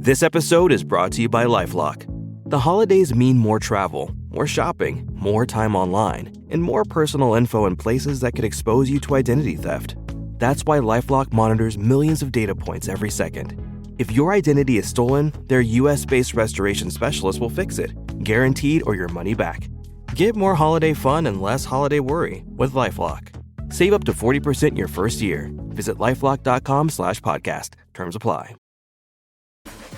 This episode is brought to you by LifeLock. The holidays mean more travel, more shopping, more time online, and more personal info in places that could expose you to identity theft. That's why LifeLock monitors millions of data points every second. If your identity is stolen, their US-based restoration specialist will fix it, guaranteed or your money back. Get more holiday fun and less holiday worry with LifeLock. Save up to 40% your first year. Visit LifeLock.com/podcast. Terms apply.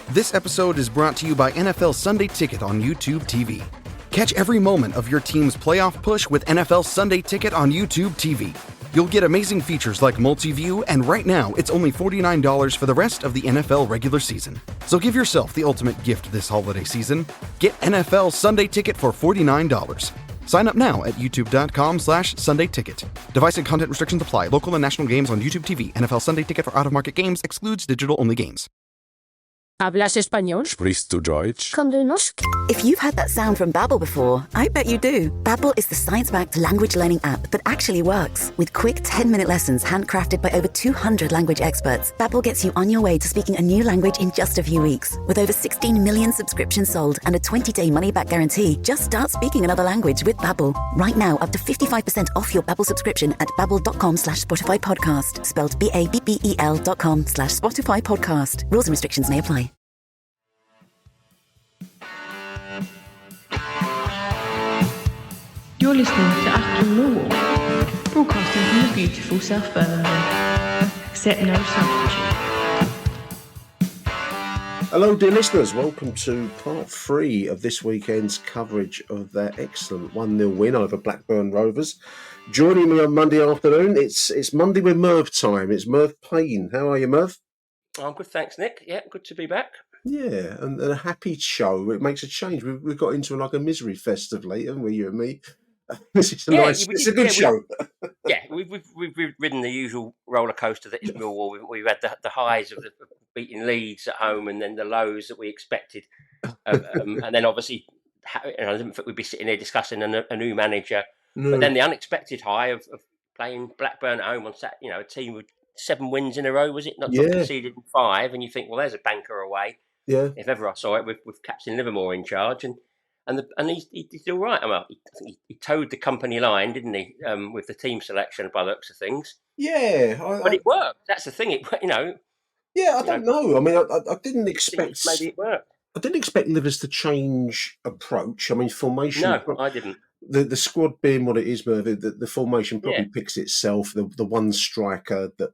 This episode is brought to you by NFL Sunday Ticket on YouTube TV. Catch every moment of your team's playoff push with NFL Sunday Ticket on YouTube TV. You'll get amazing features like multi-view, and right now, it's only $49 for the rest of the NFL regular season. So give yourself the ultimate gift this holiday season. Get NFL Sunday Ticket for $49. Sign up now at youtube.com/Sunday Ticket. Device and content restrictions apply. Local and national games on YouTube TV. NFL Sunday Ticket for out-of-market games excludes digital-only games. ¿Hablas español? Sprichst du Deutsch? Kann du noch? If you've heard that sound from Babbel before, I bet you do. Babbel is the science-backed language learning app that actually works. With quick 10-minute lessons handcrafted by over 200 language experts, Babbel gets you on your way to speaking a new language in just a few weeks. With over 16 million subscriptions sold and a 20-day money-back guarantee, just start speaking another language with Babbel. Right now, up to 55% off your Babbel subscription at babbel.com/Spotify podcast. Spelled BABBEL.com/Spotify podcast. Rules and restrictions may apply. You're listening to Achtung, Millwall, broadcasting from the beautiful South Birmingham. Accept no substitute. Hello, dear listeners. Welcome to part 3 of this weekend's coverage of their excellent 1-0 win over Blackburn Rovers. Joining me on Monday afternoon, it's Monday with Merv time. It's Merv Payne. How are you, Merv? I'm good, thanks, Nick. Yeah, good to be back. Yeah, and a happy show. It makes a change. We've got into like a misery fest of late, haven't we, you and me? This is it's a good show. We've ridden the usual roller coaster that is Millwall. We've had the highs of beating Leeds at home, and then the lows that we expected, and then obviously, I didn't think we'd be sitting here discussing a new manager, but then the unexpected high of playing Blackburn at home on Saturday. A team with 7 wins in a row, was it? Not conceded 5, and you think, well, there's a banker away. Yeah. If ever I saw it, with Captain Livermore in charge, and he's all right. He towed the company line, didn't he? With the team selection, by the looks of things. Yeah, but it worked. That's the thing. Yeah, I don't know. I mean, I didn't expect. Maybe it worked. I didn't expect Livers to change approach. I mean, formation. No, I didn't. The squad being what it is, Merv, the formation probably picks itself. The one striker that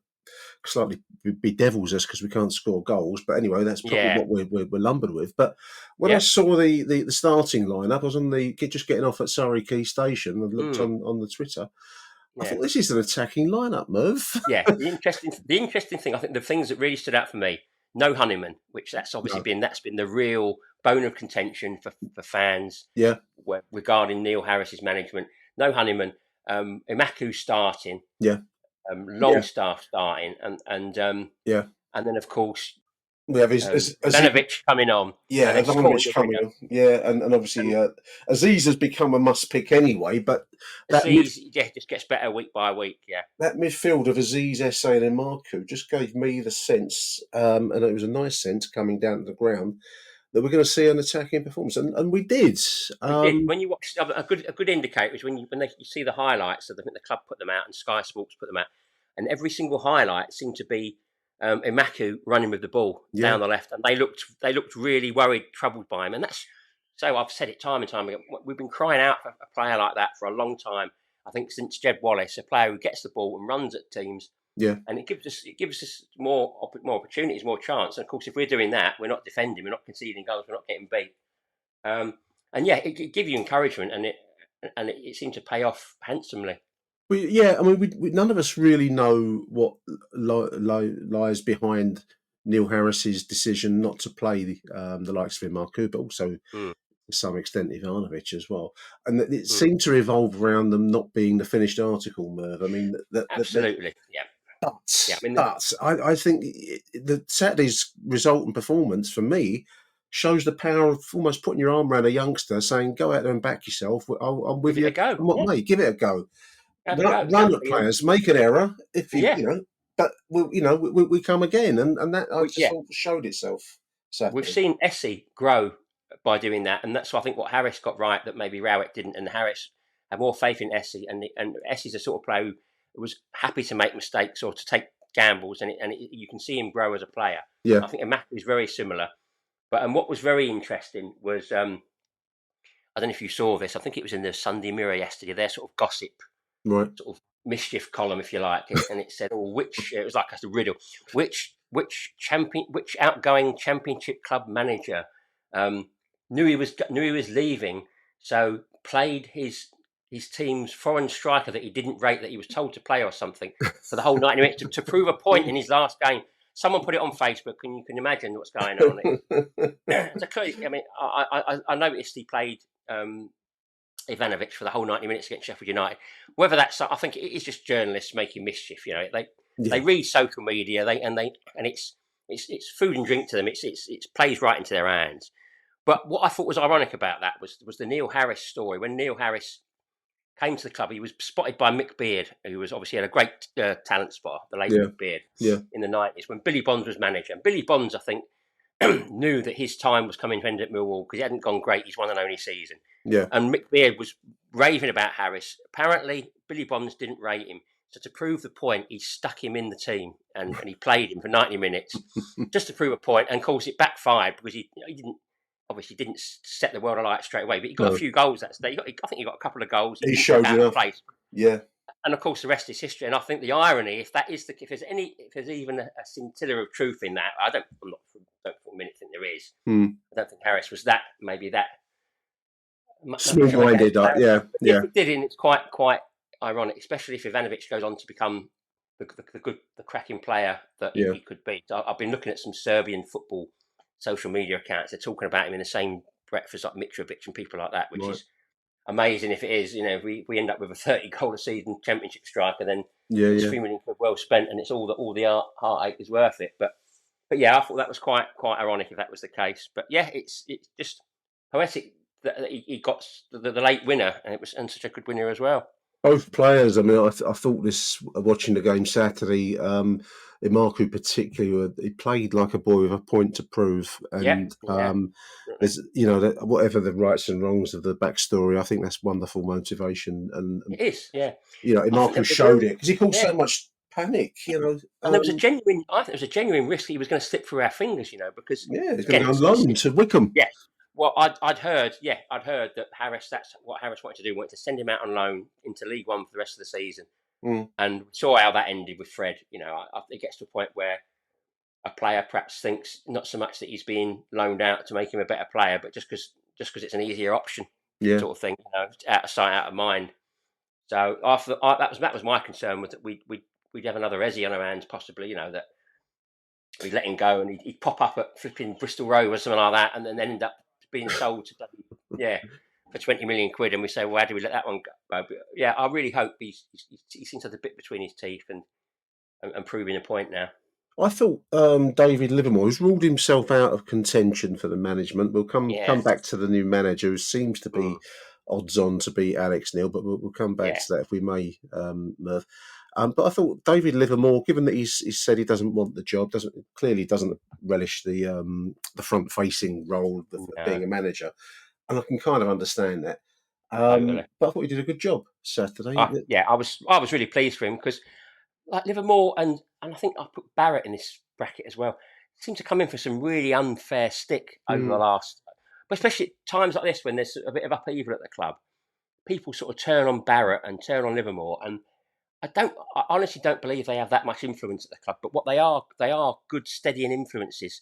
slightly bedevils us because we can't score goals. But anyway, that's probably what we're lumbered with. But when I saw the starting lineup, I was on just getting off at Surrey Quay Station and looked on the Twitter. I thought this is an attacking lineup, Merv. Yeah, the interesting thing, I think the things that really stood out for me, no Honeyman, which that's obviously been the real bone of contention for fans. Yeah, regarding Neil Harris's management. No Honeyman, Imaku starting. Yeah. Longstaff starting, and then of course we have Ivanovic coming on. Yeah, Ivanovic coming on. Yeah, and obviously Aziz has become a must pick anyway. But Aziz just gets better week by week. Yeah, that midfield of Aziz, Esse, and Marku just gave me the sense, and it was a nice sense coming down to the ground, that we're going to see an attacking performance, and we did. When you watch a good indicator is when you see the highlights. I think the club put them out and Sky Sports put them out, and every single highlight seemed to be Imaku running with the ball down the left, and they looked really worried, troubled by him, and that's so. I've said it time and time again. We've been crying out for a player like that for a long time. I think since Jed Wallace, a player who gets the ball and runs at teams. Yeah, and it gives us more opportunities, more chance. And of course, if we're doing that, we're not defending, we're not conceding goals, we're not getting beat. It gives you encouragement, and it seemed to pay off handsomely. We none of us really know what lies behind Neil Harris's decision not to play the likes of Marku, but also to some extent Ivanovic as well. And it seemed to revolve around them not being the finished article, Merv. I mean, absolutely, yeah. But I think the Saturday's result and performance for me shows the power of almost putting your arm around a youngster, saying, "Go out there and back yourself. I'm with you. Mate, give it a go. Run at players, make an error if you but we come again, and that just showed itself." Saturday. We've seen Essie grow by doing that, and that's I think what Harris got right that maybe Rowett didn't, and Harris had more faith in Essie, and Essie's a sort of player who was happy to make mistakes or to take gambles, and you can see him grow as a player. Yeah, I think Mac is very similar. But and what was very interesting was I don't know if you saw this. I think it was in the Sunday Mirror yesterday. Their sort of gossip, right. sort of mischief column, if you like, and it said, "Oh, it was like a riddle. Which outgoing Championship club manager knew he was leaving, so played his team's foreign striker that he didn't rate, that he was told to play or something for the whole 90 minutes to prove a point in his last game." Someone put it on Facebook, and you can imagine what's going on. I mean, I noticed he played Ivanovic for the whole 90 minutes against Sheffield United. Whether that's, I think it is just journalists making mischief. You know, they read social media, and it's food and drink to them. It plays right into their hands. But what I thought was ironic about that was the Neil Harris story. When Neil Harris came to the club, he was spotted by Mick Beard, who was obviously had a great talent spotter, the late Mick Beard, in the 90s, when Billy Bonds was manager. And Billy Bonds, I think, knew that his time was coming to end at Millwall because he hadn't gone great his one and only season. Yeah. And Mick Beard was raving about Harris. Apparently, Billy Bonds didn't rate him. So to prove the point, he stuck him in the team and he played him for 90 minutes just to prove a point. And of course, it backfired because he didn't set the world alight straight away, but he got a few goals that day. I think he got a couple of goals. He showed enough. Place. Yeah. And of course, the rest is history. And I think the irony, if there's even a scintilla of truth in that, don't for a minute think there is. I don't think Harris was that smooth-minded. Yeah. If it did, and it's quite ironic, especially if Ivanovic goes on to become the cracking player that he could be. So I've been looking at some Serbian football social media accounts. They're talking about him in the same breath as like Mitrovic and people like that, which is amazing. If it is, if we end up with a 30-goal a season Championship striker, then it's £3 million well spent, and it's all the heartache is worth it. But yeah, I thought that was quite ironic if that was the case. But yeah, it's just poetic that he got the late winner, and such a good winner as well. Both players. I mean, I thought this watching the game Saturday. Imaku particularly, he played like a boy with a point to prove, and there's whatever the rights and wrongs of the backstory, I think that's wonderful motivation, and it is, Imaku showed it because he caused so much panic, and there was a genuine. I think there was a genuine risk he was going to slip through our fingers, because he's going to go on loan to Wickham. Yeah. Well, I'd heard that Harris. That's what Harris wanted to do. Wanted to send him out on loan into League One for the rest of the season. And saw how that ended with Fred. It gets to a point where a player perhaps thinks not so much that he's being loaned out to make him a better player, but just because it's an easier option, sort of thing. Out of sight, out of mind. So that was my concern, was that we'd have another Ezzy on our hands, possibly. That we'd let him go and he'd pop up at flipping Bristol Rovers or something like that, and then end up being sold to for 20 million quid, and we say, well, how do we let that one go? But yeah, I really hope he seems to have a bit between his teeth and proving a point now. I thought David Livermore, who's ruled himself out of contention for the management, will come back to the new manager, who seems to be odds on to be Alex Neil, but we'll come back to that if we may, Merv. But I thought David Livermore, given that he's said he doesn't want the job, doesn't relish the front-facing role of being a manager. And I can kind of understand that. But I thought he did a good job Saturday. I was really pleased for him because, like Livermore and I think I put Barrett in this bracket as well, seem to come in for some really unfair stick over the last, but especially at times like this when there's a bit of upheaval at the club, people sort of turn on Barrett and turn on Livermore, and I honestly don't believe they have that much influence at the club. But what they are good steadying influences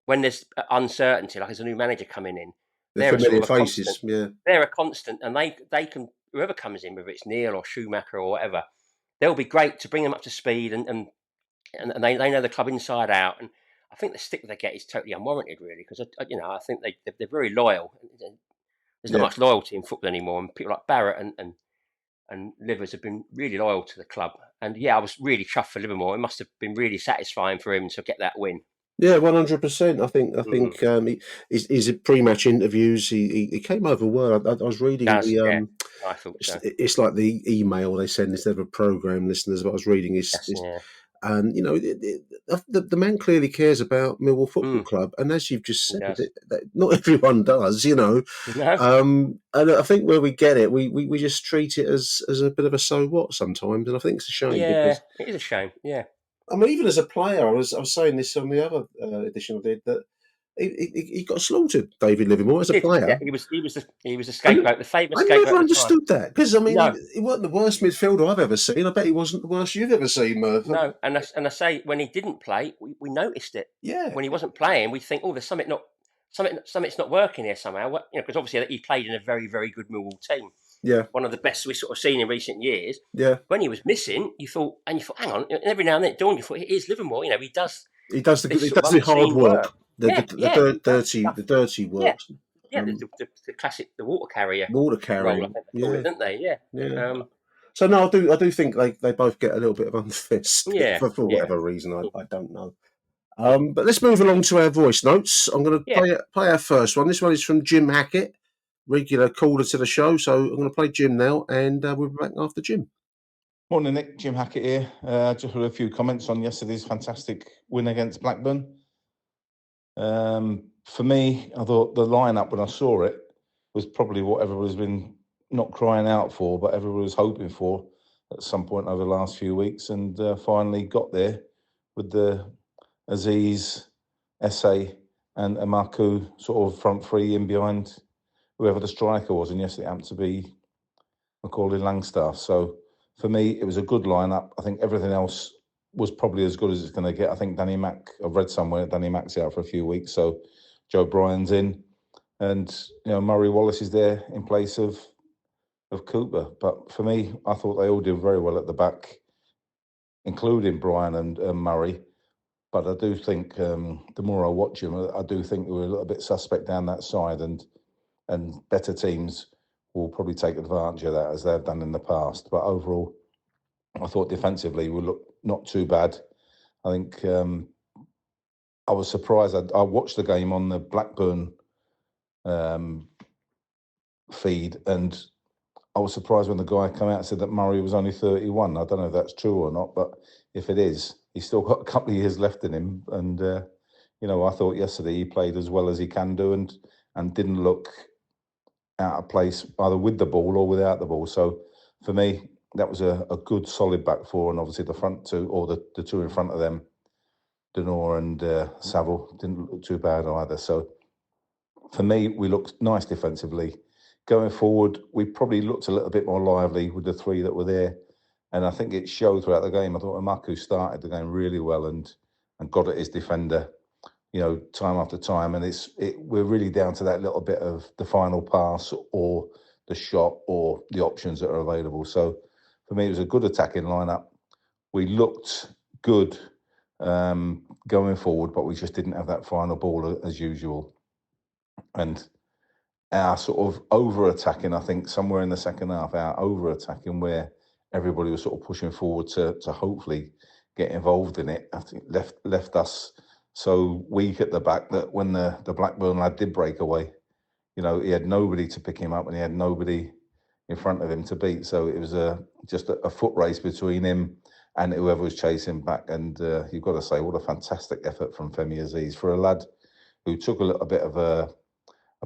when there's uncertainty, like there's a new manager coming in. They're familiar faces, They're a constant, and they can, whoever comes in, whether it's Neil or Schumacher or whatever, they'll be great to bring them up to speed, and they know the club inside out. And I think the stick that they get is totally unwarranted, really, because I think they're very loyal. There's not much loyalty in football anymore, and people like Barrett and Livers have been really loyal to the club. And I was really chuffed for Livermore. It must have been really satisfying for him to get that win. Yeah, 100%. I think his pre-match interviews, he came over well. I was reading I thought so. It's like the email they send instead of a program, listeners. But I was reading his And, the man clearly cares about Millwall Football Club. And as you've just said, not everyone does, No. And I think where we get it, we just treat it as a bit of a so what sometimes. And I think it's a shame. Yeah, because, it is a shame. Yeah. I mean, even as a player, I was saying this on the other edition I did, that he got slaughtered, David Livermore, as a player. Yeah, he was a scapegoat, the famous scapegoat. I never understood that, because, I mean, No. he wasn't the worst midfielder I've ever seen. I bet he wasn't the worst you've ever seen, Merv. No, and I say, when he didn't play, we noticed it. Yeah. When he wasn't playing, we think, there's something's not working here somehow. Because obviously he played in a very, very good Millwall team. Yeah. One of the best we've sort of seen in recent years. Yeah. When he was missing, you thought, hang on, and every now and then it dawned, you thought, it is Livermore. He does the hard work. The dirty work. Yeah, the classic, the water carrier. Water carrier. Role, I think they call it, don't they? Yeah. Yeah. So no, I do think they both get a little bit of unfair for whatever reason. I don't know. But let's move along to our voice notes. I'm going to play our first one. This one is from Jim Hackett, regular caller to the show. So I'm going to play Jim now, and we'll be back after Jim. Morning, Nick. Jim Hackett here. Just with a few comments on yesterday's fantastic win against Blackburn. For me, I thought the lineup, when I saw it, was probably what everybody's been not crying out for, but everybody was hoping for at some point over the last few weeks, and finally got there with the Aziz, Esse and Amaku sort of front three in behind whoever the striker was, and yes, it happened to be Macaulay Langstaff. So for me, it was a good lineup. I think everything else was probably as good as it's going to get. I think Danny Mack, I've read somewhere Danny Mack's out for a few weeks, so Joe Bryan's in, and Murray Wallace is there in place of Cooper. But for me, I thought they all did very well at the back, including Bryan and Murray. But I do think the more I watch him, I do think we were a little bit suspect down that side, and better teams will probably take advantage of that, as they've done in the past. But overall, I thought defensively we looked not too bad. I think I was surprised. I watched the game on the Blackburn feed, and I was surprised when the guy came out and said that Murray was only 31. I don't know if that's true or not, but if it is, he's still got a couple of years left in him. And, I thought yesterday he played as well as he can do, and didn't look out of place either with the ball or without the ball. So for me, that was a good solid back four, and obviously the front two, or the two in front of them, Denor and Saville, didn't look too bad either. So for me, we looked nice defensively. Going forward, we probably looked a little bit more lively with the three that were there, and I think it showed throughout the game. I thought Amaku started the game really well and got at his defender, time after time. And we're really down to that little bit of the final pass or the shot or the options that are available. So for me, it was a good attacking lineup. We looked good going forward, but we just didn't have that final ball as usual. And our sort of over-attacking, I think, somewhere in the second half, our over-attacking, where everybody was sort of pushing forward to hopefully get involved in it, I think left us so weak at the back that when the Blackburn lad did break away, he had nobody to pick him up, and he had nobody in front of him to beat. So it was just a foot race between him and whoever was chasing back. And you've got to say, what a fantastic effort from Femi Aziz for a lad who took a little bit of a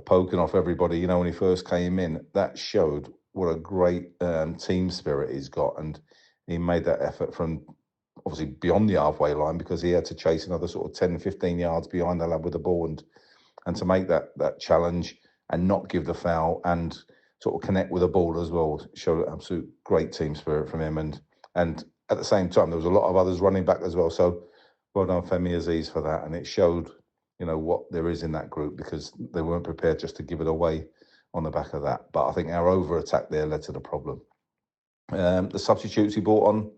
poking off everybody, when he first came in. That showed what a great team spirit he's got, and he made that effort from obviously beyond the halfway line, because he had to chase another sort of 10, 15 yards behind the lad with the ball, and to make that challenge and not give the foul and sort of connect with the ball as well showed an absolute great team spirit from him. And at the same time, there was a lot of others running back as well. So well done, Femi Aziz, for that. And it showed what there is in that group, because they weren't prepared just to give it away on the back of that. But I think our over-attack there led to the problem. The substitutes he brought on,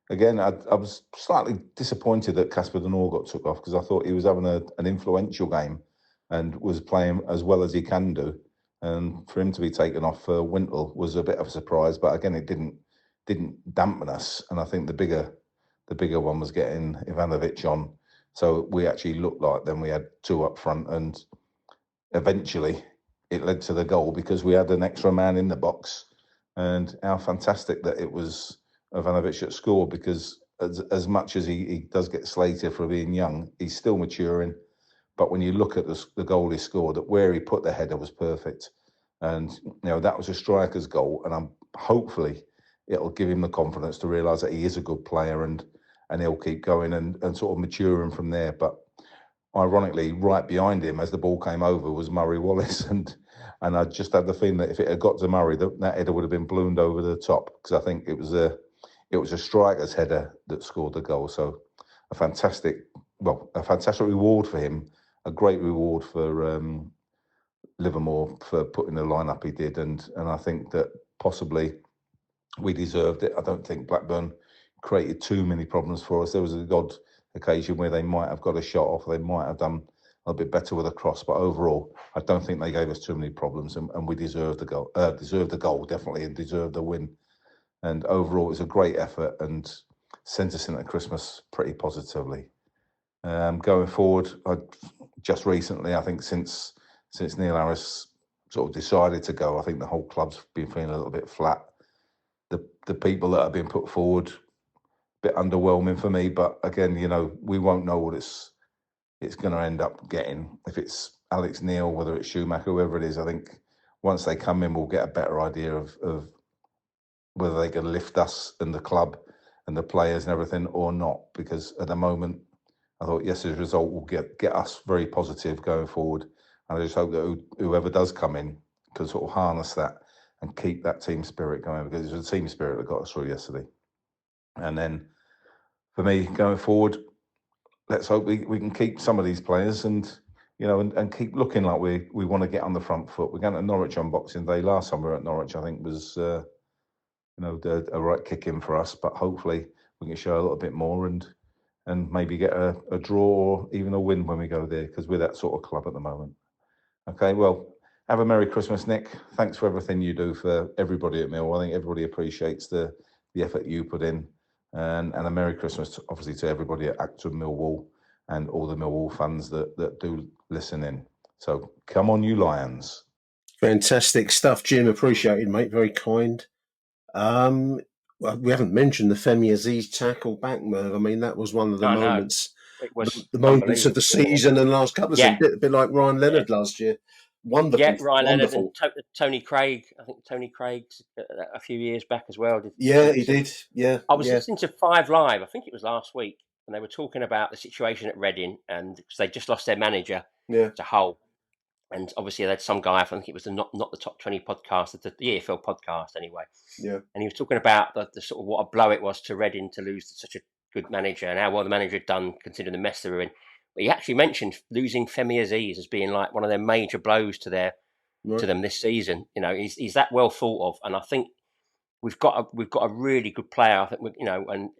again, I was slightly disappointed that Casper Denor got took off, because I thought he was having an influential game and was playing as well as he can do. And for him to be taken off for Wintle was a bit of a surprise. But again, it didn't dampen us. And I think the bigger one was getting Ivanovic on. So we actually looked like then we had two up front, and eventually it led to the goal because we had an extra man in the box. And how fantastic that it was Ivanovic that scored, because as much as he does get slated for being young, he's still maturing. But when you look at the goal he scored, that where he put the header was perfect. And, that was a striker's goal. And hopefully it'll give him the confidence to realise that he is a good player and he'll keep going and sort of maturing from there. But ironically, right behind him as the ball came over was Murray Wallace. And I just had the feeling that if it had got to Murray, that header would have been ballooned over the top, because I think it was a striker's header that scored the goal. So a fantastic reward for him, a great reward for Livermore for putting the lineup he did, and I think that possibly we deserved it. I don't think Blackburn created too many problems for us. There was an odd occasion where they might have got a shot off, they might have done a bit better with a cross, but overall, I don't think they gave us too many problems, and we deserved the goal. Deserved the goal definitely, and deserved the win. And overall, it was a great effort and sent us into Christmas pretty positively. Going forward, just recently, I think since Neil Harris sort of decided to go, I think the whole club's been feeling a little bit flat. The people that have been put forward, a bit underwhelming for me. But again, we won't know what it's going to end up getting. If it's Alex Neil, whether it's Schumacher, whoever it is, I think once they come in, we'll get a better idea of whether they can lift us and the club and the players and everything or not. Because at the moment, I thought yesterday's result will get us very positive going forward. And I just hope that whoever does come in can sort of harness that and keep that team spirit going, because it was a team spirit that got us through yesterday. And then for me, going forward, let's hope we can keep some of these players and keep looking like we want to get on the front foot. We're going to Norwich on Boxing Day. Last time we were at Norwich, I think was a right kick in for us. But hopefully we can show a little bit more and maybe get a draw or even a win when we go there, because we're that sort of club at the moment. Okay, well, have a Merry Christmas, Nick. Thanks for everything you do for everybody at Millwall. I think everybody appreciates the effort you put in. And a Merry Christmas, obviously, to everybody at Achtung Millwall and all the Millwall fans that do listen in. So come on, you Lions. Fantastic stuff, Jim. Appreciated, mate. Very kind. Well, we haven't mentioned the Femi Aziz tackle back, Merv. I mean, that was one of the moments. It was the moments of the season and the last couple of seasons. A bit like Ryan Leonard last year. Wonderful. Yeah, Ryan Leonard and Tony Craig. I think Tony Craig a few years back as well. He did. Yeah. I was listening to 5 Live, I think it was last week, and they were talking about the situation at Reading, and because they just lost their manager to Hull. And obviously they had some guy, I think it was the not the Top 20 podcast, the EFL podcast anyway. Yeah. And he was talking about the sort of what a blow it was to Reading to lose such a good manager and how well the manager had done considering the mess they were in. But he actually mentioned losing Femi Aziz as being like one of their major blows to them this season. He's that well thought of, and I think we've got a really good player. I think and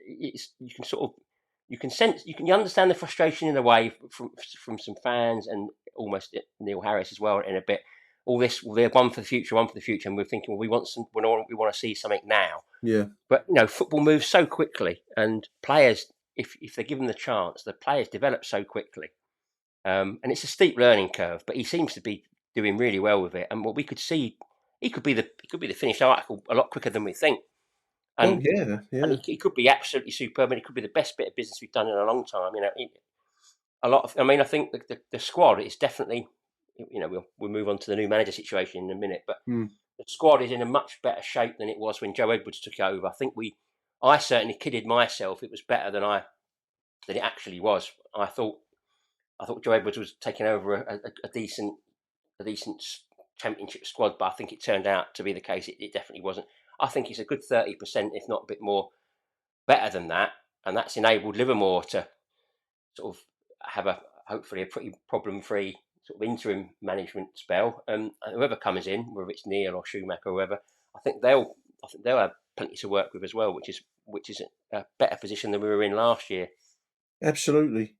you can understand the frustration in a way from some fans and almost Neil Harris as well in a bit. All this, they're one for the future, and we're thinking, well, we want to see something now. Yeah. But football moves so quickly, and players, if they're given the chance, the players develop so quickly, and it's a steep learning curve. But he seems to be doing really well with it, and what we could see, he could be the finished article a lot quicker than we think. And, and he could be absolutely superb, and it could be the best bit of business we've done in a long time. I think the squad is definitely, we'll move on to the new manager situation in a minute, but the squad is in a much better shape than it was when Joe Edwards took over. I think I certainly kidded myself. It was better than it actually was. I thought Joe Edwards was taking over a decent championship squad, but I think it turned out to be the case. It definitely wasn't. I think it's a good 30%, if not a bit more, better than that, and that's enabled Livermore to sort of have hopefully a pretty problem-free sort of interim management spell. And whoever comes in, whether it's Neil or Schumacher or whoever, I think they'll have plenty to work with as well, which is a better position than we were in last year. Absolutely.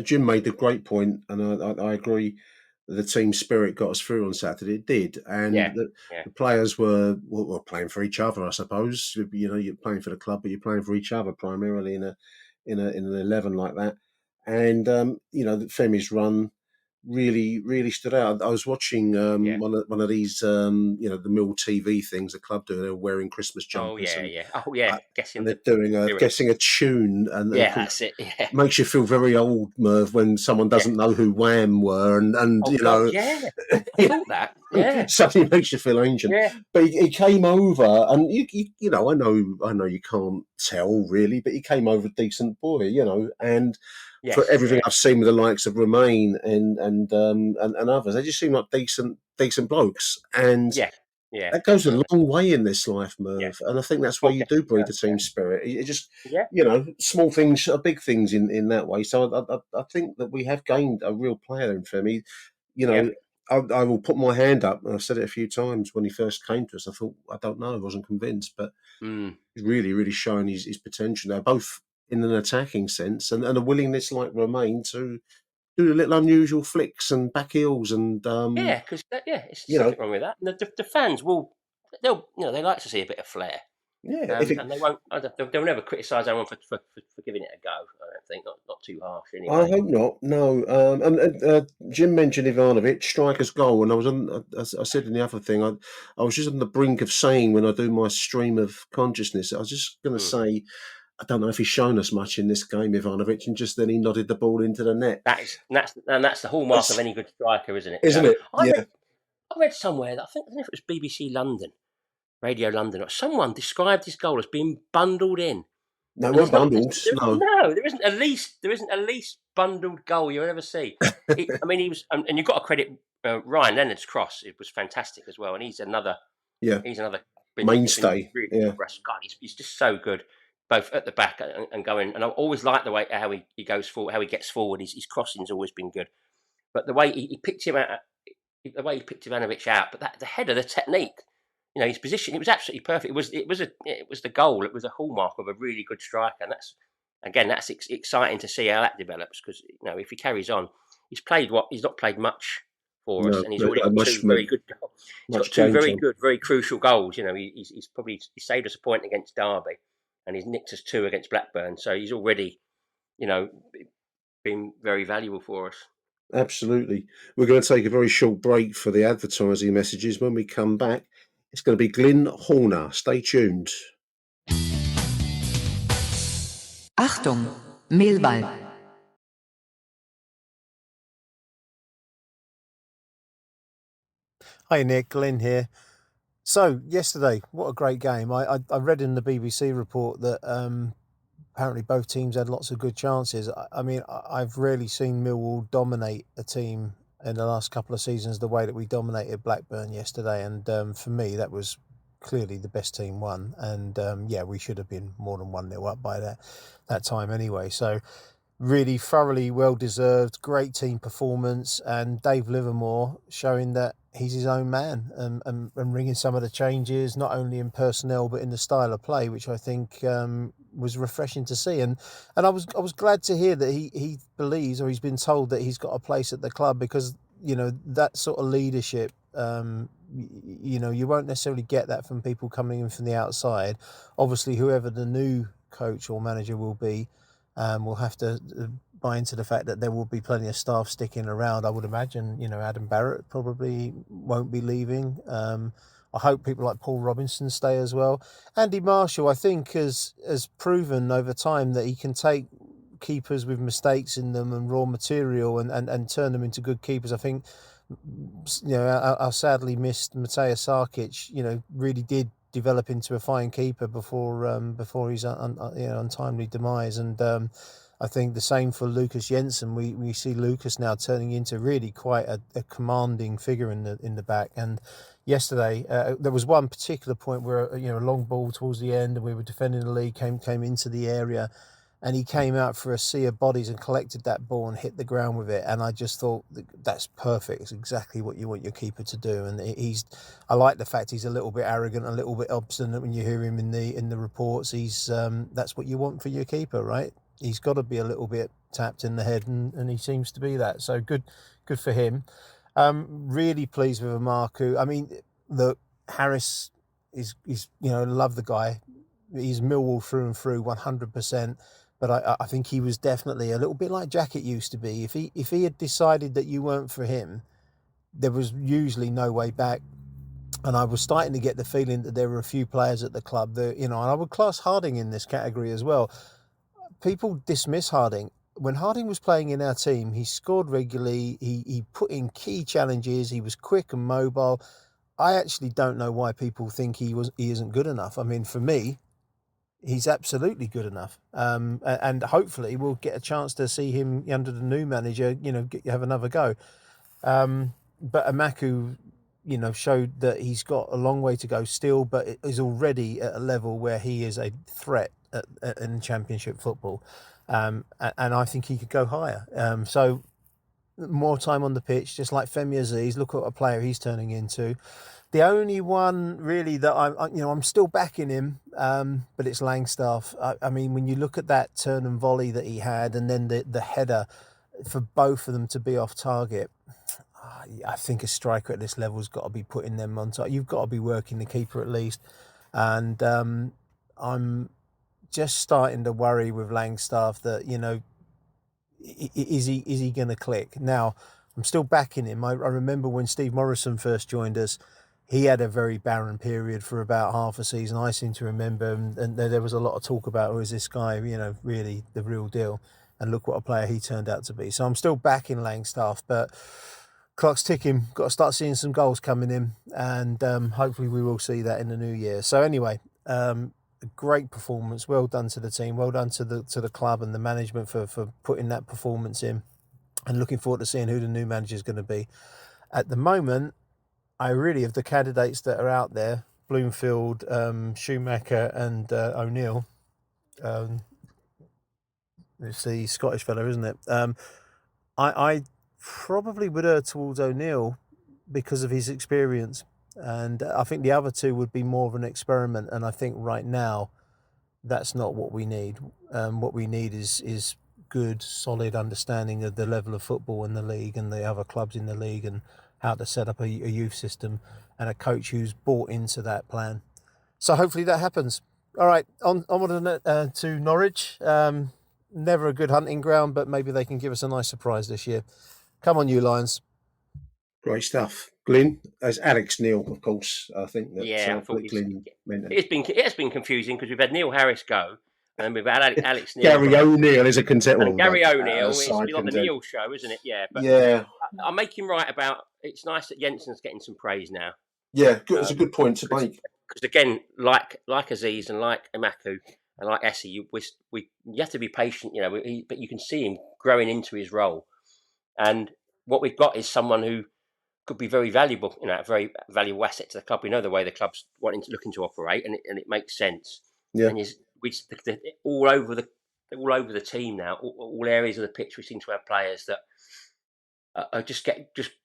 Jim made a great point, and I agree. The team spirit got us through on Saturday. It did, and the players were playing for each other. I suppose you're playing for the club, but you're playing for each other primarily in an 11 like that. And Femi's run, really, really stood out. I was watching one of these, the Mill TV things the club do. They're wearing Christmas jumpers and they're doing guessing a tune, and that's it. Yeah, makes you feel very old, Merv, when someone doesn't know who Wham were, and I thought that. Yeah, suddenly makes you feel ancient. Yeah. But he came over, and I know you can't tell really, but he came over a decent boy, and. Yes, for everything I've seen with the likes of Romain and others, they just seem like decent blokes, and that goes a long way in this life, Merv. And I think that's where you do breed the team spirit. It just, small things are big things in that way. So I think that we have gained a real player in Femi. I will put my hand up, and I've said it a few times when he first came to us. I thought, I don't know, I wasn't convinced, but he's really, really showing his potential. They're both in an attacking sense, and a willingness like Romain to do the little unusual flicks and back heels, and because it's nothing wrong with that. And the fans they like to see a bit of flair. Yeah, and they won't. They'll never criticise anyone for giving it a go. I don't think not too harsh anyway. I hope not. No. And Jim mentioned Ivanovic, striker's goal, and I was I said in the other thing, I was just on the brink of saying when I do my stream of consciousness, I was just going to say. I don't know if he's shown us much in this game, Ivanovic, and just then he nodded the ball into the net. That's the hallmark of any good striker, isn't it? Isn't it? I read somewhere that I don't know if it was BBC London, Radio London, or someone described his goal as being bundled in. No, it wasn't bundled. No, there isn't a least bundled goal you'll ever see. He was, and you've got to credit Ryan Leonard's cross. It was fantastic as well, and he's another mainstay. God, he's just so good. Both at the back and going, and I always like the way how he goes forward, how he gets forward. His crossing's always been good, but the way he picked him out, the way he picked Ivanovic out, but the header, the technique, his position, it was absolutely perfect. It was the goal. It was a hallmark of a really good striker, and that's exciting to see how that develops because if he carries on, he's not played much for us, and he's already got two very good goals. He's got two very good, very crucial goals. He's probably saved us a point against Derby. And he's nicked us 2 against Blackburn. So he's already, been very valuable for us. Absolutely. We're going to take a very short break for the advertising messages. When we come back, it's going to be Glyn Horner. Stay tuned. Achtung, Millwall. Hi Nick, Glyn here. So, yesterday, what a great game. I read in the BBC report that apparently both teams had lots of good chances. I've rarely seen Millwall dominate a team in the last couple of seasons the way that we dominated Blackburn yesterday. And for me, that was clearly the best team won. And we should have been more than 1-0 up by that time anyway. So, really thoroughly well-deserved, great team performance. And Dave Livermore showing that he's his own man and bringing some of the changes, not only in personnel, but in the style of play, which I think was refreshing to see. And I was glad to hear that he believes, or he's been told that he's got a place at the club because, that sort of leadership, you won't necessarily get that from people coming in from the outside. Obviously, whoever the new coach or manager will be, will have to buy into the fact that there will be plenty of staff sticking around. I would imagine, Adam Barrett probably won't be leaving. I hope people like Paul Robinson stay as well. Andy Marshall, I think, has proven over time that he can take keepers with mistakes in them and raw material and turn them into good keepers. I think, our sadly missed Matej Sarkic, really did develop into a fine keeper before his untimely demise. And I think the same for Lucas Jensen. We see Lucas now turning into really quite a commanding figure in the back. And yesterday there was one particular point where a long ball towards the end, and we were defending the lead, came into the area, and he came out for a sea of bodies and collected that ball and hit the ground with it. And I just thought that's perfect. It's exactly what you want your keeper to do. And I like the fact he's a little bit arrogant, a little bit obstinate. When you hear him in the reports, he's that's what you want for your keeper, right? He's got to be a little bit tapped in the head, and he seems to be that. So good for him. Really pleased with Marku. I mean, look, Harris is love the guy. He's Millwall through and through, 100%. but I think he was definitely a little bit like Jacket used to be. If he had decided that you weren't for him, there was usually no way back. And I was starting to get the feeling that there were a few players at the club that, and I would class Harding in this category as well. People dismiss Harding. When Harding was playing in our team, he scored regularly. He put in key challenges. He was quick and mobile. I actually don't know why people think he isn't good enough. I mean, for me, he's absolutely good enough. And hopefully we'll get a chance to see him under the new manager, have another go. But Amaku, showed that he's got a long way to go still, but is already at a level where he is a threat in Championship football. And I think he could go higher. So more time on the pitch, just like Femi Aziz. Look at a player he's turning into. The only one really that I'm still backing him, but it's Langstaff. I mean, when you look at that turn and volley that he had, and then the header for both of them to be off target, I think a striker at this level has got to be putting them on top. You've got to be working the keeper at least, and I'm just starting to worry with Langstaff that is he going to click? Now, I'm still backing him. I remember when Steve Morrison first joined us, he had a very barren period for about half a season. I seem to remember, and there was a lot of talk about, is this guy, really the real deal? And look what a player he turned out to be. So I'm still backing Langstaff, but clock's ticking. Got to start seeing some goals coming in, and hopefully we will see that in the new year. So anyway, a great performance. Well done to the team. Well done to the club and the management for putting that performance in, and looking forward to seeing who the new manager is going to be. At the moment, I really, of the candidates that are out there, Bloomfield, Schumacher and O'Neill, it's the Scottish fellow, isn't it? I probably would err towards O'Neill because of his experience. And I think the other two would be more of an experiment. And I think right now, that's not what we need. What we need is good, solid understanding of the level of football in the league and the other clubs in the league, and how to set up a youth system, and a coach who's bought into that plan. So hopefully that happens. All right, onward to Norwich. Never a good hunting ground, but maybe they can give us a nice surprise this year. Come on, you Lions. Great stuff. Glyn, as Alex Neil, of course, I think that I thought Glyn meant it has been confusing because we've had Neil Harris go, and we've had Alex Neil. Gary O'Neill is a contender. And Gary O'Neill, it's like the Neil show, isn't it? Yeah. But yeah. I'm making right about, it's nice that Jensen's getting some praise now. Yeah, good. It's a good point to make. Because again, like Aziz and like Amaku and like Essie, you have to be patient, but you can see him growing into his role. And what we've got is someone who could be very valuable, a very valuable asset to the club. We know the way the club's looking to operate, and it makes sense. Yeah. And all over the team now, all areas of the pitch, we seem to have players that are just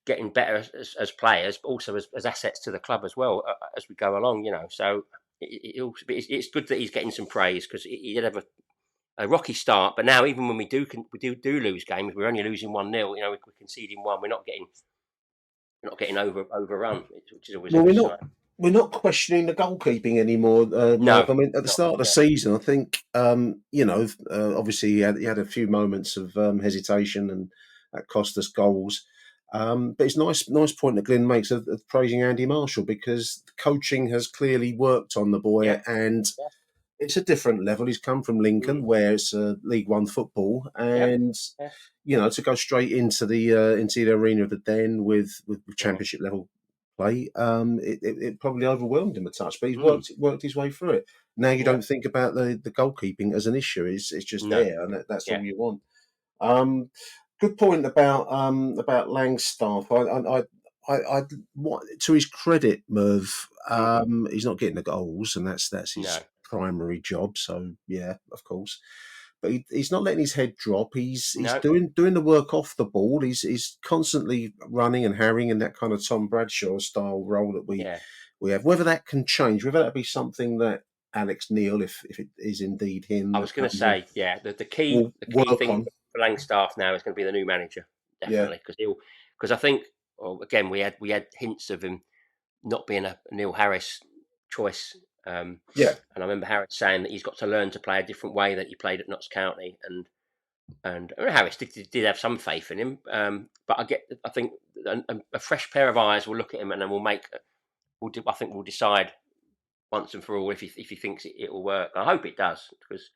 getting better as players, but also as assets to the club as well as we go along. So it's good that he's getting some praise, because he did have a rocky start, but now even when we do lose games, we're only losing 1-0. We're conceding one. We're not getting overrun, which is always we're not questioning the goalkeeping anymore. No, I mean, at the start of the season, I think obviously he had a few moments of hesitation, and that cost us goals. But it's nice point that Glyn makes of praising Andy Marshall, because coaching has clearly worked on the boy, and it's a different level. He's come from Lincoln, where it's League One football, and to go straight into the arena of the Den with Championship level play, it probably overwhelmed him a touch. But he's worked his way through it. Now you don't think about the goalkeeping as an issue. It's just there, and that's all you want. Good point about Langstaff. I to his credit, Merv, he's not getting the goals, and that's his primary job. So yeah, of course, but he's not letting his head drop. He's doing the work off the ball. He's constantly running and harrying in that kind of Tom Bradshaw style role that we have. Whether that can change, whether that be something that Alex Neil, if it is indeed him, I was going to say, the key thing for Langstaff now is going to be the new manager, definitely, because I think, again, we had hints of him not being a Neil Harris choice And I remember Harris saying that he's got to learn to play a different way that he played at Notts County, and Harris did have some faith in him. But I think a fresh pair of eyes will look at him, and then we'll decide once and for all if he thinks it will work. I hope it does, because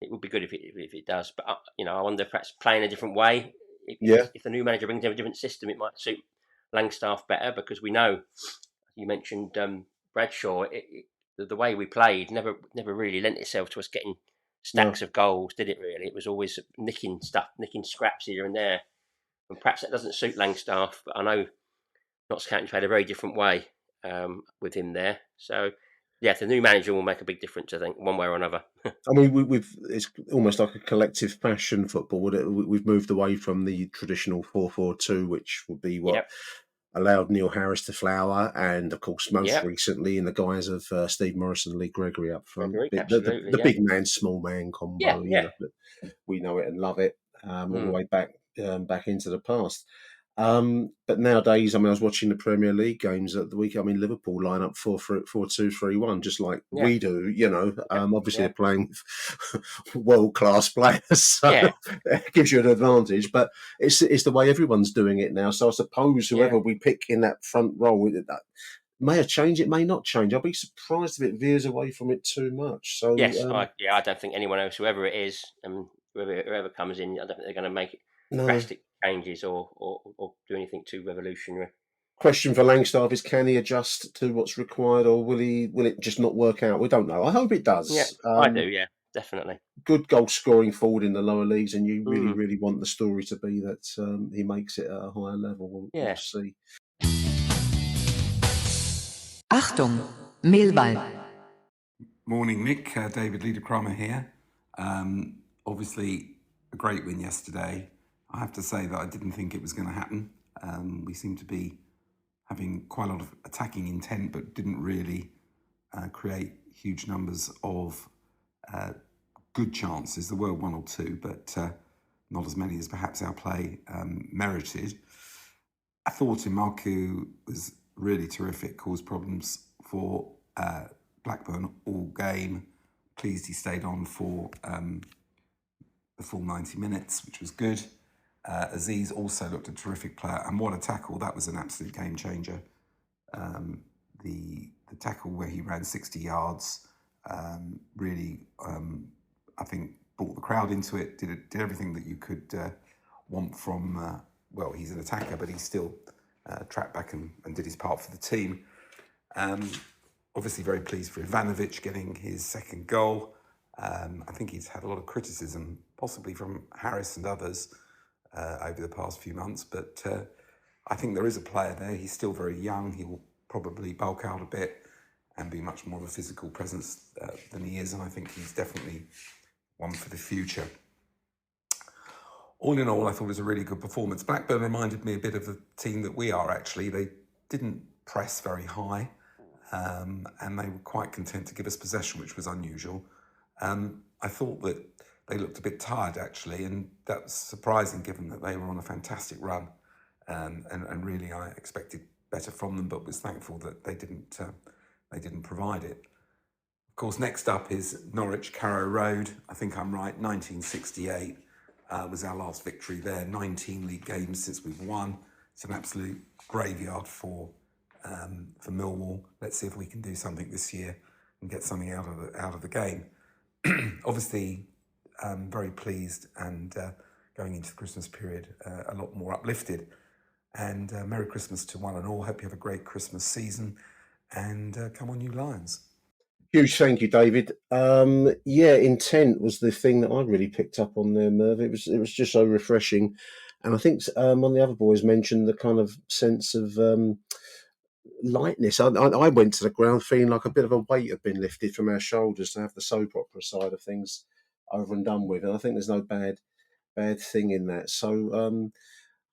it would be good if it does. But I wonder if perhaps playing a different way. If the new manager brings in a different system, it might suit Langstaff better, because we know, you mentioned Bradshaw. The way we played never really lent itself to us getting stacks of goals, did it? Really, it was always nicking scraps here and there, and perhaps that doesn't suit Langstaff. But I know Notts County played a very different way with him there. So yeah, the new manager will make a big difference, I think, one way or another. I mean, it's almost like a collective passion football. We've moved away from the traditional 4-4-2, which would be what allowed Neil Harris to flower, and of course, most recently in the guise of Steve Morris and Lee Gregory up front. The big man, small man combo. We know it and love it all the way back into the past. But nowadays, I mean, I was watching the Premier League games at the weekend. I mean, Liverpool line up 4-2-3-1, just like we do. Obviously they're playing world-class players, so it gives you an advantage. But it's the way everyone's doing it now. So I suppose whoever we pick in that front row, that may have changed. It may not change. I'll be surprised if it veers away from it too much. So I don't think anyone else, whoever it is, whoever comes in, I don't think they're going to make it drastic changes or do anything too revolutionary. Question for Langstaff is: can he adjust to what's required, or will it just not work out? We don't know. I hope it does. Yeah, I do. Yeah, definitely. Good goal scoring forward in the lower leagues, and you really want the story to be that he makes it at a higher level. We'll see. Achtung, Millwall. Morning, Nick. David Liederkramer here. Obviously, a great win yesterday. I have to say that I didn't think it was going to happen. We seemed to be having quite a lot of attacking intent, but didn't really create huge numbers of good chances. There were one or two, but not as many as perhaps our play merited. I thought Imaku was really terrific, caused problems for Blackburn all game. Pleased he stayed on for the full 90 minutes, which was good. Aziz also looked a terrific player, and what a tackle. That was an absolute game changer. The tackle where he ran 60 yards really, I think, brought the crowd into it, did everything that you could want from, he's an attacker, but he still tracked back and did his part for the team. Obviously very pleased for Ivanovic getting his second goal. I think he's had a lot of criticism, possibly from Harris and others, over the past few months, but I think there is a player there. He's still very young. He will probably bulk out a bit and be much more of a physical presence than he is, and I think he's definitely one for the future. All in all, I thought it was a really good performance. Blackburn reminded me a bit of the team that we are, actually. They didn't press very high, and they were quite content to give us possession, which was unusual. I thought that they looked a bit tired, actually, and that was surprising given that they were on a fantastic run. And really, I expected better from them, but was thankful that they didn't provide it. Of course, next up is Norwich Carrow Road. I think I'm right, 1968 was our last victory there. 19 league games since we've won. It's an absolute graveyard for Millwall. Let's see if we can do something this year and get something out of the game. Obviously, very pleased and going into the Christmas period a lot more uplifted. And Merry Christmas to one and all. Hope you have a great Christmas season, and come on, you Lions. Huge thank you, David. Intent was the thing that I really picked up on there, Merv. It was just so refreshing, and I think one of the other boys mentioned the kind of sense of lightness. I went to the ground feeling like a bit of a weight had been lifted from our shoulders to have the soap opera side of things over and done with, and I think there's no bad thing in that. So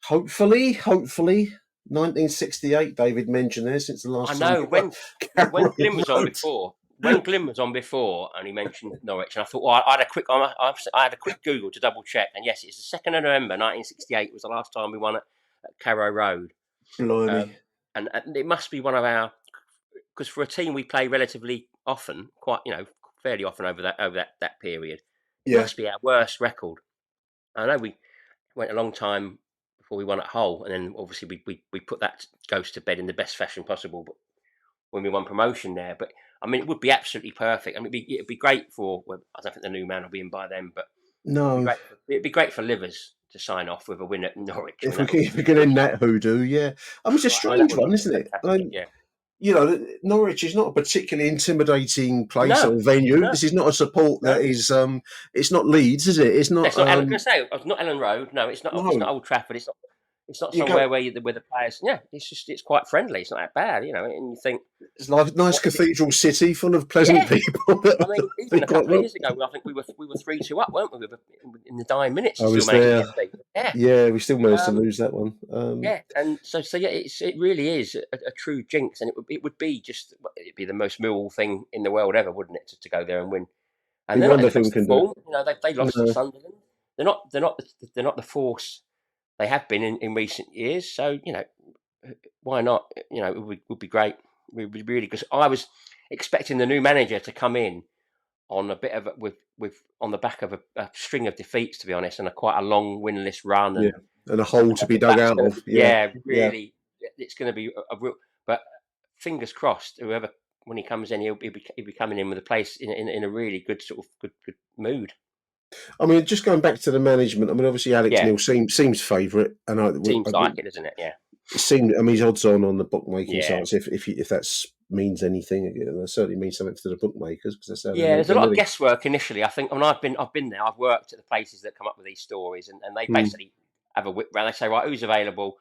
hopefully 1968 David mentioned there since the last I know when Glyn was on before. When Glyn was on before, and he mentioned Norwich, and I thought, well, I had a quick Google to double check, and yes, it's the 2nd of November 1968 was the last time we won at Carrow Road. Blimey. And it must be one of our, because for a team we play relatively often, fairly often over that period. It Yeah. must be our worst record. I know we went a long time before we won at Hull, and then obviously we put that ghost to bed in the best fashion possible. But when we won promotion there, but I mean, it would be absolutely perfect. I mean, it'd be great for. Well, I don't think the new man will be in by then, but No, it'd be great for Livers to sign off with a win at Norwich. if we can end that hoodoo, yeah. I mean, it's a strange one, isn't it? Yeah. Norwich is not a particularly intimidating place No, or venue. no. This is not a support that is. It's not Leeds, is it? It's not. It's not. I'm going to say it's not Ellen Road. No, it's not. No. It's not Old Trafford. It's not You somewhere go- where the players. Yeah, it's quite friendly. It's not that bad, and you think It's like a nice cathedral city full of pleasant people. I mean, even a couple of years ago, I think we were 3-2 up, weren't we? In the dying minutes, I was still managed there. to get beat. Yeah, we still managed to lose that one. Yeah, and so yeah, it really is a true jinx, and it'd be it'd be the most Millwall thing in the world ever, wouldn't it, to go there and win? And they're not in the best form. They lost to Sunderland. They're not the force they have been in recent years. So why not? It would be great. It would be really, because I was expecting the new manager to come in on a bit of on the back of a string of defeats, to be honest, and quite a long winless run, and a hole to be dug out of. Really, it's going to be a real. But fingers crossed, whoever when he comes in, he'll be coming in with a place in a really good sort of good mood. I mean, just going back to the management. I mean, obviously Alex Neil seems favourite, and seems like it, doesn't it? Yeah. It seemed. I mean, he's odds on the bookmaking sites. If that means anything, it certainly means something to the bookmakers, because there's a lot of guesswork initially. I think. I mean, I've been there. I've worked at the places that come up with these stories, and they basically have a whip round. They say, right, who's available,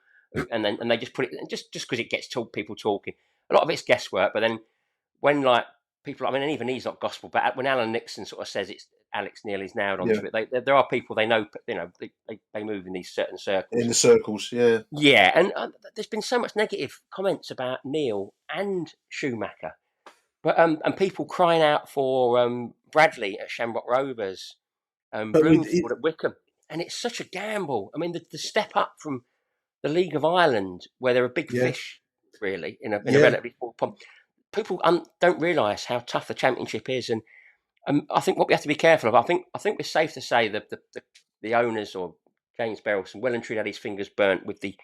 and they just put it just because it gets people talking. A lot of it's guesswork, but then when people, I mean, and even he's not gospel, but when Alan Nixon sort of says it's Alex Neil is nailed onto it, there are people they know, they move in these certain circles. In the circles, yeah. Yeah, and there's been so much negative comments about Neil and Schumacher, but and people crying out for Bradley at Shamrock Rovers, Bloomfield at Wickham, and it's such a gamble. I mean, the step up from the League of Ireland, where they're a big fish, really, in a relatively small pond. People don't realise how tough the Championship is, and I think what we have to be careful of. I think we're safe to say that the owners, or James Berylson, well and truly had his fingers burnt with the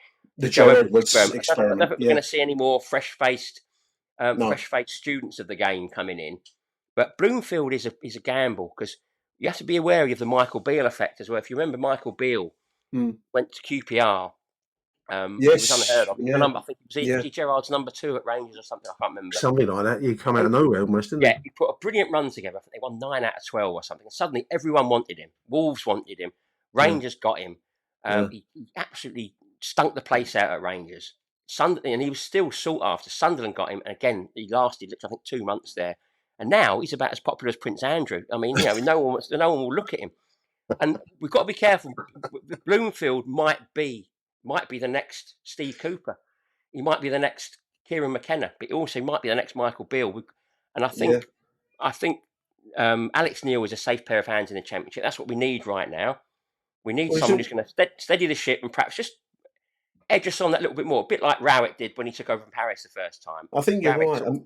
Joe Edwards experiment. I don't think we're going to see any more fresh-faced students of the game coming in. But Bloomfield is a gamble, because you have to be wary of the Michael Beale effect as well. If you remember, Michael Beale went to QPR. It was unheard of. I think was he Gerrard's number 2 at Rangers or something? I can't remember. Something like that. You come out of nowhere almost, didn't he put a brilliant run together. I think they won 9 out of 12 or something. And suddenly everyone wanted him. Wolves wanted him. Rangers got him. He absolutely stunk the place out at Rangers. And he was still sought after. Sunderland got him, and again he lasted, I think, 2 months there. And now he's about as popular as Prince Andrew. I mean, no one will look at him. And we've got to be careful. Bloomfield might be the next Steve Cooper. He might be the next Kieran McKenna, but he also might be the next Michael Beale. And I think Alex Neil is a safe pair of hands in the Championship. That's what we need right now. We need someone who's going to steady the ship and perhaps just edge us on that little bit more, a bit like Rowett did when he took over from Paris the first time. I think you're right.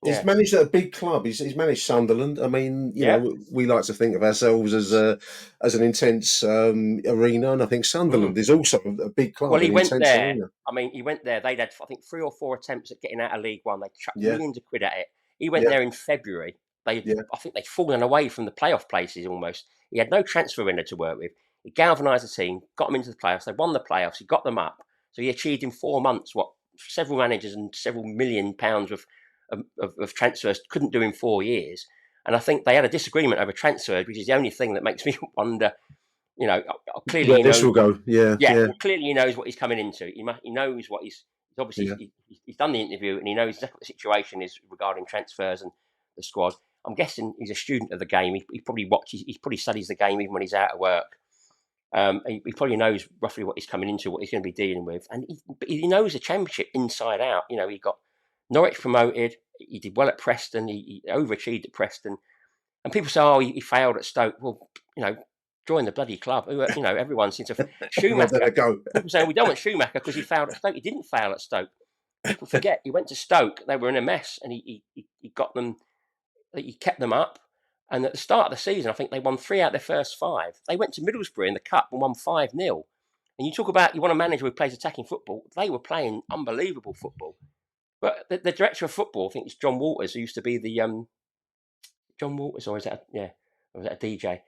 He's managed at a big club. He's managed Sunderland. I mean, you know, we like to think of ourselves as an intense arena, and I think Sunderland is also a big club. Well, he went there. Arena. I mean, he went there. They'd had, I think, 3 or 4 attempts at getting out of League One. They chucked millions of quid at it. He went there in February. I think they'd fallen away from the playoff places almost. He had no transfer window to work with. He galvanised the team, got them into the playoffs. They won the playoffs. He got them up. So he achieved in 4 months what several managers and several £1 million of transfers couldn't do in 4 years. And I think they had a disagreement over transfers, which is the only thing that makes me wonder. Clearly this will go. Clearly he knows what he's coming into. He knows what he's obviously he's done the interview, and he knows exactly what the situation is regarding transfers and the squad. I'm guessing he's a student of the game. He probably watches. He probably studies the game even when he's out of work. He probably knows roughly what he's coming into, what he's going to be dealing with, and he knows the Championship inside out. He got Norwich promoted. He did well at Preston. He overachieved at Preston, and people say, "Oh, he failed at Stoke." Well, join the bloody club. Everyone seems to. Schumacher. People say we don't want Schumacher because he failed at Stoke. He didn't fail at Stoke. People forget he went to Stoke. They were in a mess, and he got them. that you kept them up. And at the start of the season, I think they won 3 out of their first 5. They went to Middlesbrough in the Cup and won 5-0. And you talk about you want a manager who plays attacking football. They were playing unbelievable football. But the director of football, I think it's John Walters, who used to be the John Walters, or is that or was that a DJ?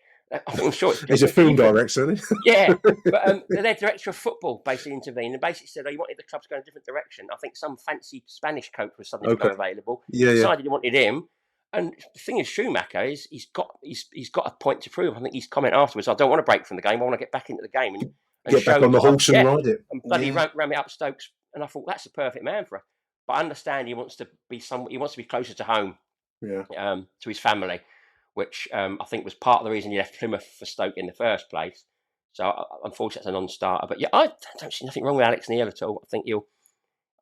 I'm sure he's a film director, isn't he? Yeah, but their director of football basically intervened and basically said, he wanted the club to go in a different direction. I think some fancy Spanish coach was suddenly become available. Yeah, decided he wanted him. And the thing is, Schumacher is he's got a point to prove. I think he's comment afterwards, I don't want to break from the game. I want to get back into the game and get back on the horse and ride it. And bloody ram it up Stokes. And I thought that's the perfect man for it. But I understand he wants to be closer to home, to his family, which I think was part of the reason he left Plymouth for Stoke in the first place. So unfortunately, that's a non-starter. But yeah, I don't see nothing wrong with Alex Neil at all.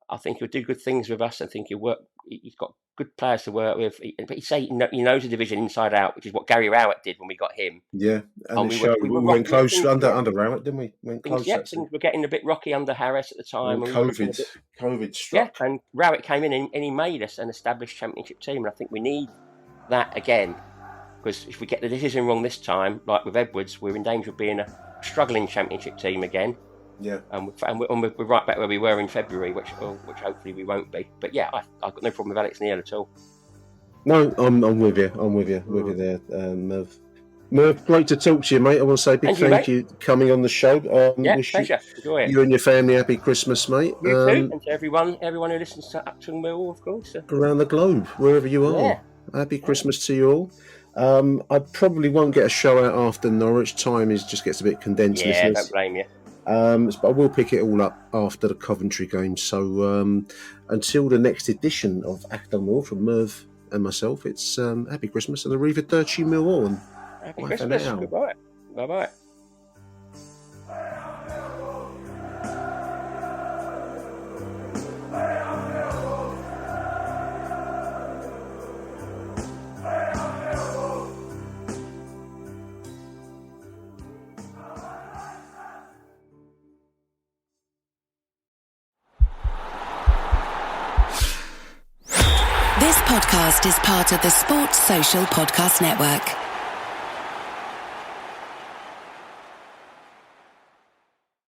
I think he'll do good things with us. I think he'll work. He's got good players to work with. But he knows the division inside out, which is what Gary Rowett did when we got him. Yeah, and we went close under Rowett, didn't we? Went close. Yeah, things were getting a bit rocky under Harris at the time. And COVID struck. Yeah, and Rowett came in and he made us an established championship team. And I think we need that again. Because if we get the decision wrong this time, like with Edwards, we're in danger of being a struggling championship team again. Yeah, and we're right back where we were in February, which hopefully we won't be. But yeah, I've got no problem with Alex Neil at all. No, I'm with you. I'm with you there, Merv. Merv, great to talk to you, mate. I want to say a big thank you coming on the show. Wish pleasure. Enjoy it. You and your family happy Christmas, mate. You too, and to everyone who listens to Achtung Millwall, of course. Around the globe, wherever you are. Yeah. Happy Christmas to you all. I probably won't get a show out after Norwich. Time gets a bit condensed. Yeah, don't blame you. But I will pick it all up after the Coventry game. So until the next edition of Achtung Millwall from Merv and myself, it's happy Christmas and Arrivederci Millwall. And happy Christmas. Goodbye. Bye-bye. This podcast is part of the Sports Social Podcast Network.